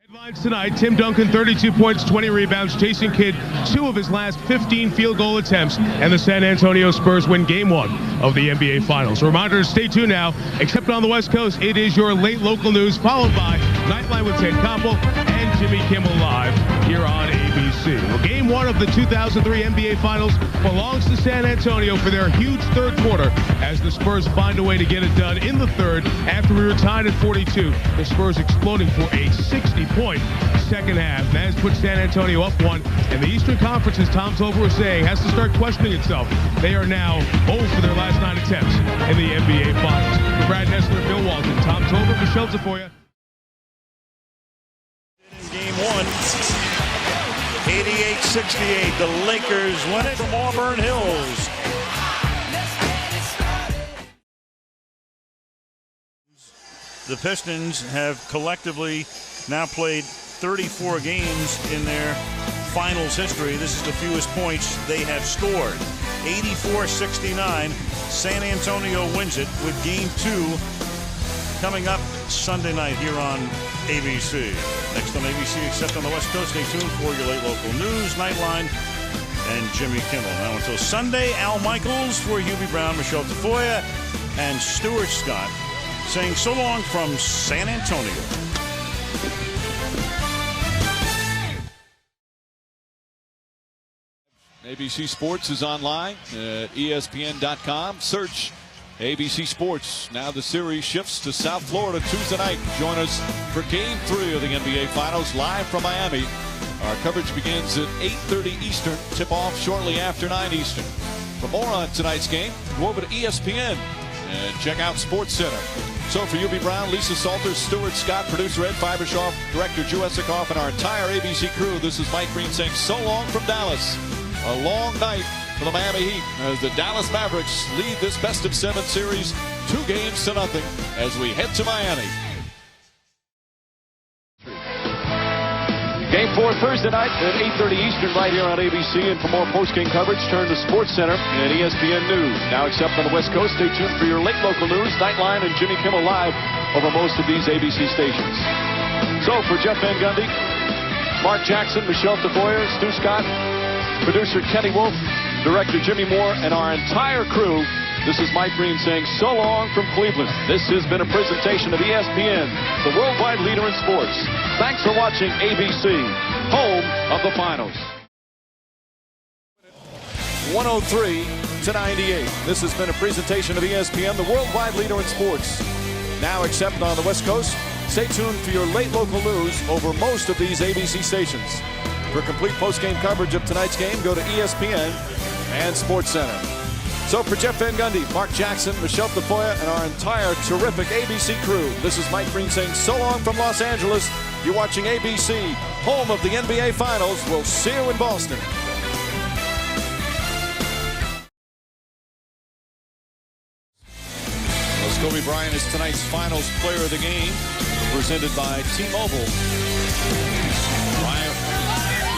Headlines tonight, Tim Duncan, 32 points, 20 rebounds. Jason Kidd, 2 of his last 15 field goal attempts. And the San Antonio Spurs win Game 1 of the NBA Finals. A reminder to stay tuned now. Except on the West Coast, it is your late local news, followed by Nightline with Ted Koppel and Jimmy Kimmel live here on ABC. Well, Game 1 of the 2003 NBA Finals belongs to San Antonio for their huge third quarter as the Spurs find a way to get it done in the third after we were tied at 42. The Spurs exploding for a 60-point second half. That has put San Antonio up 1. And the Eastern Conference, as Tom Tolver was saying, has to start questioning itself. They are now 0 for their last 9 attempts in the NBA Finals. For Brad Nessler, Bill Walton, Tom Tolver, Michelle Tafoya. Game 1, 88-68. The Lakers win it from Auburn Hills. The Pistons have collectively now played 34 games in their finals history. This is the fewest points they have scored. 84-69. San Antonio wins it with Game 2 coming up Sunday night here on ABC. Next on ABC, except on the West Coast, stay tuned for your late local news, Nightline, and Jimmy Kimmel. Now until Sunday, Al Michaels for Hubie Brown, Michelle Tafoya, and Stuart Scott saying so long from San Antonio. ABC Sports is online at ESPN.com. Search ABC Sports. Now the series shifts to South Florida Tuesday night. Join us for Game 3 of the NBA Finals live from Miami. Our coverage begins at 8:30 Eastern. Tip-off shortly after 9 Eastern. For more on tonight's game, go over to ESPN and check out Sports Center. So for Hubie Brown, Lisa Salters, Stuart Scott, producer Ed Fibershoff, director Drew Esikoff, and our entire ABC crew, this is Mike Breen saying so long from Dallas. A long night for the Miami Heat as the Dallas Mavericks lead this best-of-7 series 2-0 as we head to Miami. Game 4 Thursday night at 8:30 Eastern right here on ABC. And for more post-game coverage, turn to Sports Center and ESPN News. Now except on the West Coast, stay tuned for your late local news, Nightline, and Jimmy Kimmel live over most of these ABC stations. So for Jeff Van Gundy, Mark Jackson, Michelle Tafoya, Stu Scott, producer Kenny Wolf, director Jimmy Moore, and our entire crew, this is Mike Breen saying so long from Cleveland. This has been a presentation of ESPN, the worldwide leader in sports. Thanks for watching ABC, home of the finals. 103-98. This has been a presentation of ESPN, the worldwide leader in sports. Now except on the West Coast, stay tuned for your late local news over most of these ABC stations. For complete post-game coverage of tonight's game, go to ESPN and Sports Center. So for Jeff Van Gundy, Mark Jackson, Michelle Tafoya, and our entire terrific ABC crew, this is Mike Breen saying so long from Los Angeles. You're watching ABC, home of the NBA Finals. We'll see you in Boston. Kobe Bryant is tonight's Finals Player of the Game, presented by T-Mobile. Bryant,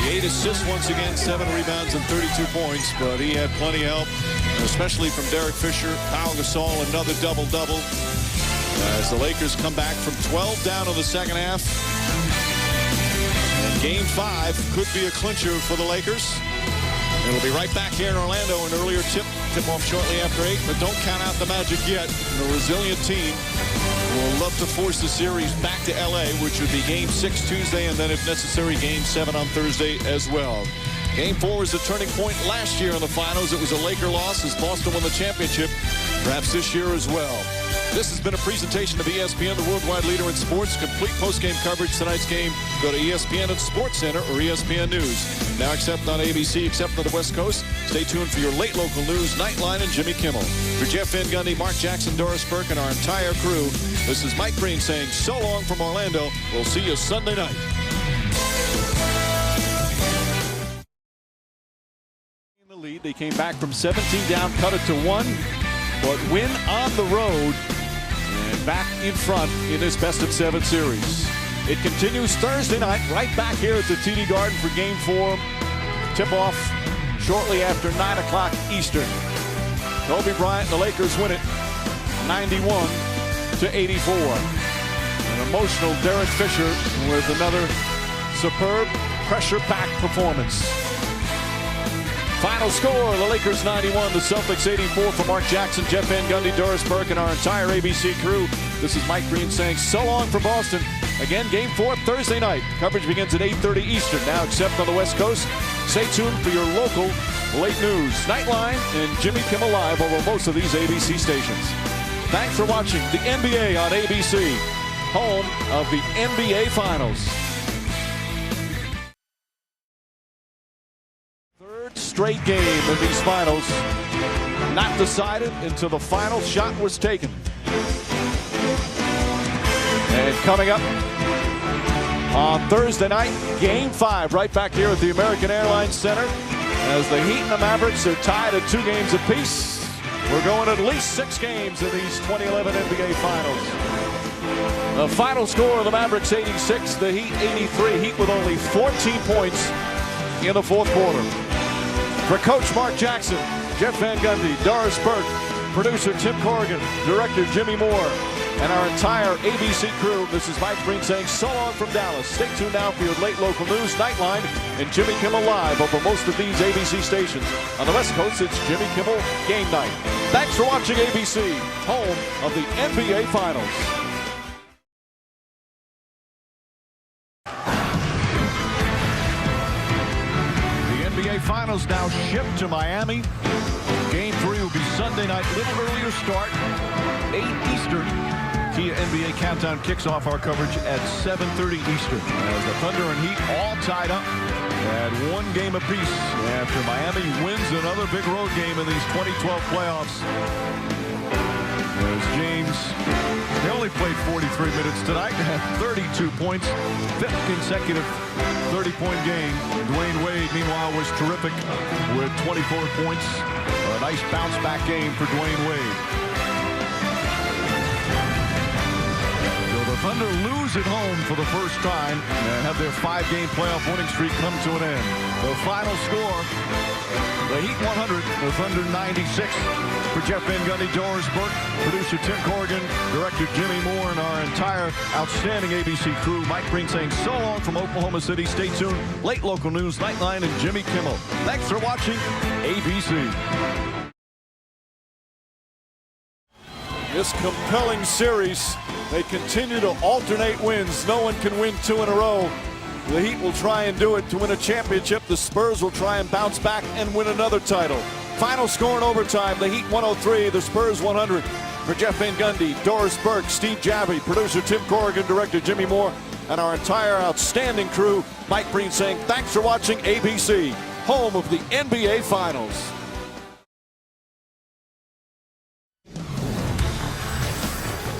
the 8 assists once again, 7 rebounds and 32 points, but he had plenty of help, especially from Derek Fisher, Pau Gasol, another double-double. As the Lakers come back from 12 down in the second half. And Game 5 could be a clincher for the Lakers. And we'll be right back here in Orlando. An earlier tip-off shortly after 8, but don't count out the Magic yet. The resilient team will love to force the series back to LA, which would be Game 6 Tuesday, and then if necessary, Game 7 on Thursday as well. Game 4 was a turning point last year in the finals. It was a Laker loss as Boston won the championship, perhaps this year as well. This has been a presentation of ESPN, the worldwide leader in sports. Complete post-game coverage tonight's game. Go to ESPN and Sports Center or ESPN News. Now except on ABC, except on the West Coast. Stay tuned for your late local news, Nightline, and Jimmy Kimmel. For Jeff Van Gundy, Mark Jackson, Doris Burke, and our entire crew, this is Mike Breen saying so long from Orlando. We'll see you Sunday night. In the lead, they came back from 17 down, cut it to 1, but win on the road. And back in front in this best-of-7 series. It continues Thursday night, right back here at the TD Garden for Game 4. Tip-off shortly after 9 o'clock Eastern. Kobe Bryant and the Lakers win it 91-84. An emotional Derek Fisher with another superb pressure-packed performance. Final score, the Lakers 91, the Celtics 84. For Mark Jackson, Jeff Van Gundy, Doris Burke, and our entire ABC crew, this is Mike Breen saying so long from Boston. Again, Game 4 Thursday night. Coverage begins at 8:30 Eastern, now except on the West Coast. Stay tuned for your local late news. Nightline and Jimmy Kimmel Live over most of these ABC stations. Thanks for watching the NBA on ABC, home of the NBA Finals. Third straight game in these finals, not decided until the final shot was taken. And coming up on Thursday night, Game 5, right back here at the American Airlines Center, as the Heat and the Mavericks are tied at 2 games apiece. We're going at least 6 games in these 2011 NBA Finals. The final score of the Mavericks 86, the Heat 83. Heat with only 14 points in the fourth quarter. For Coach Mark Jackson, Jeff Van Gundy, Doris Burke, producer Tim Corrigan, director Jimmy Moore, and our entire ABC crew, this is Mike Breen saying so long from Dallas. Stay tuned now for your late local news, Nightline, and Jimmy Kimmel Live over most of these ABC stations. On the West Coast, it's Jimmy Kimmel Game Night. Thanks for watching ABC, home of the NBA Finals. Finals now shipped to Miami. Game 3 will be Sunday night, little earlier start, 8 Eastern. Kia NBA Countdown kicks off our coverage at 7:30 Eastern. As the Thunder and Heat all tied up at 1 game apiece after Miami wins another big road game in these 2012 playoffs. As James, they only played 43 minutes tonight, had 32 points, 5th consecutive 30-point game. Dwayne Wade, meanwhile, was terrific with 24 points. A nice bounce-back game for Dwayne Wade. So the Thunder lose at home for the first time and have their 5-game playoff winning streak come to an end. The final score, the Heat 100, the Thunder 96. For Jeff Van Gundy, Doris Burke, producer Tim Corrigan, director Jimmy Moore, and our entire outstanding ABC crew, Mike Breen saying so long from Oklahoma City. Stay tuned. Late local news, Nightline, and Jimmy Kimmel. Thanks for watching ABC. This compelling series, they continue to alternate wins. No one can win 2 in a row. The Heat will try and do it to win a championship. The Spurs will try and bounce back and win another title. Final score in overtime, the Heat 103, the Spurs 100. For Jeff Van Gundy, Doris Burke, Steve Javi, producer Tim Corrigan, director Jimmy Moore, and our entire outstanding crew, Mike Breen saying thanks for watching ABC, home of the NBA Finals.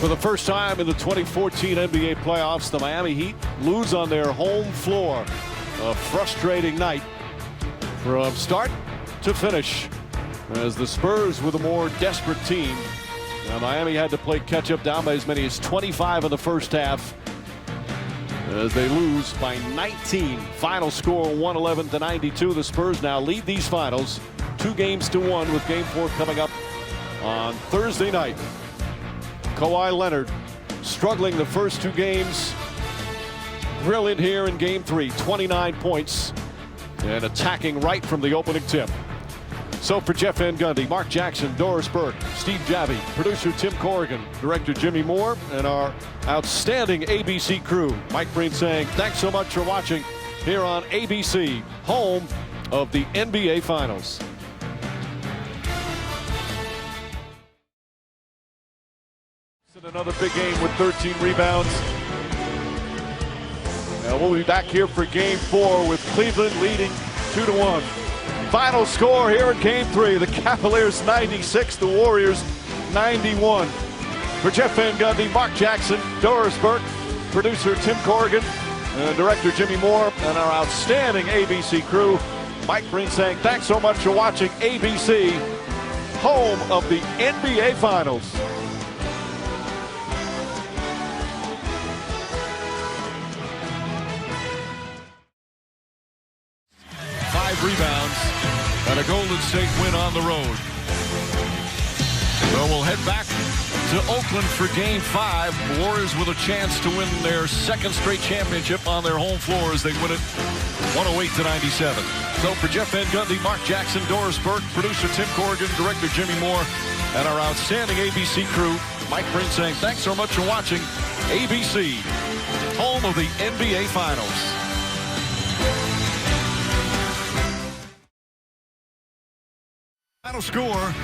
For the first time in the 2014 NBA playoffs, the Miami Heat lose on their home floor. A frustrating night from start to finish, as the Spurs were the more desperate team. Now, Miami had to play catch-up, down by as many as 25 in the first half, as they lose by 19. Final score 111-92. The Spurs now lead these finals 2 games to 1, with Game 4 coming up on Thursday night. Kawhi Leonard struggling the first 2 games. Brilliant here in Game 3, 29 points, and attacking right from the opening tip. So for Jeff Van Gundy, Mark Jackson, Doris Burke, Steve Javi, producer Tim Corrigan, director Jimmy Moore, and our outstanding ABC crew, Mike Breen saying thanks so much for watching here on ABC, home of the NBA Finals. Another big game with 13 rebounds. Now we'll be back here for Game 4 with Cleveland leading 2-1. Final score here in Game 3, the Cavaliers 96, the Warriors 91. For Jeff Van Gundy, Mark Jackson, Doris Burke, producer Tim Corrigan, and director Jimmy Moore, and our outstanding ABC crew, Mike Breen saying thanks so much for watching ABC, home of the NBA Finals. Rebounds and a Golden State win on the road. So we'll head back to Oakland for Game 5. Warriors with a chance to win their second straight championship on their home floor as they win it 108-97. So for Jeff Van Gundy, Mark Jackson, Doris Burke, producer Tim Corrigan, director Jimmy Moore, and our outstanding ABC crew, Mike Breen saying thanks so much for watching ABC, home of the NBA Finals. Final score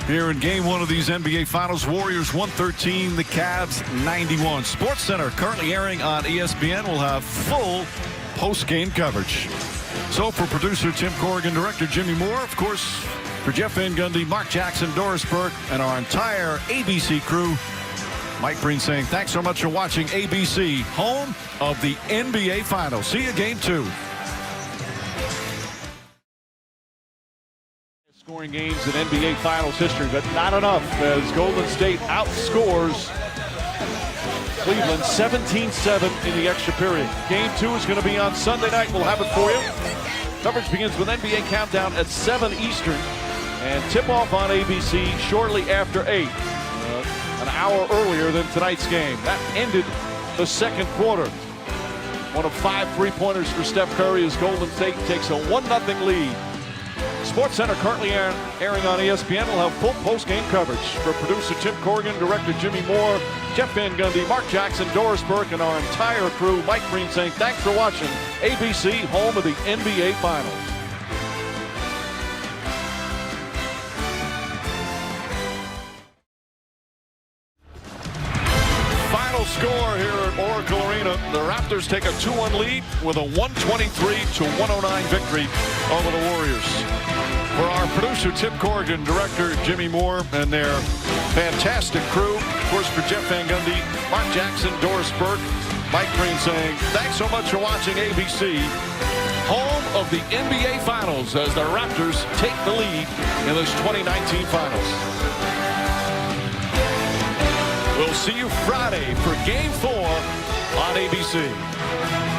here in Game 1 of these NBA Finals. Warriors 113, the Cavs 91. SportsCenter currently airing on ESPN will have full post-game coverage. So for producer Tim Corrigan, director Jimmy Moore, of course, for Jeff Van Gundy, Mark Jackson, Doris Burke, and our entire ABC crew, Mike Breen saying thanks so much for watching ABC, home of the NBA Finals. See you Game 2. Scoring games in NBA Finals history, but not enough as Golden State outscores Cleveland 17-7 in the extra period. Game 2 is going to be on Sunday night. We'll have it for you. Coverage begins with NBA Countdown at 7 Eastern and tip-off on ABC shortly after 8. An hour earlier than tonight's game. That ended the second quarter. One of 5 three-pointers for Steph Curry as Golden State takes a 1-0 lead. SportsCenter currently airing on ESPN will have full post-game coverage. For producer Tim Corrigan, director Jimmy Moore, Jeff Van Gundy, Mark Jackson, Doris Burke, and our entire crew, Mike Breen saying thanks for watching ABC, home of the NBA Finals. Final score here at Oracle Arena. The Raptors take a 2-1 lead with a 123-109 victory over the Warriors. For our producer Tim Corrigan, director Jimmy Moore, and their fantastic crew, of course for Jeff Van Gundy, Mark Jackson, Doris Burke, Mike Breen saying thanks so much for watching ABC, home of the NBA Finals as the Raptors take the lead in this 2019 Finals. We'll see you Friday for Game 4 on ABC.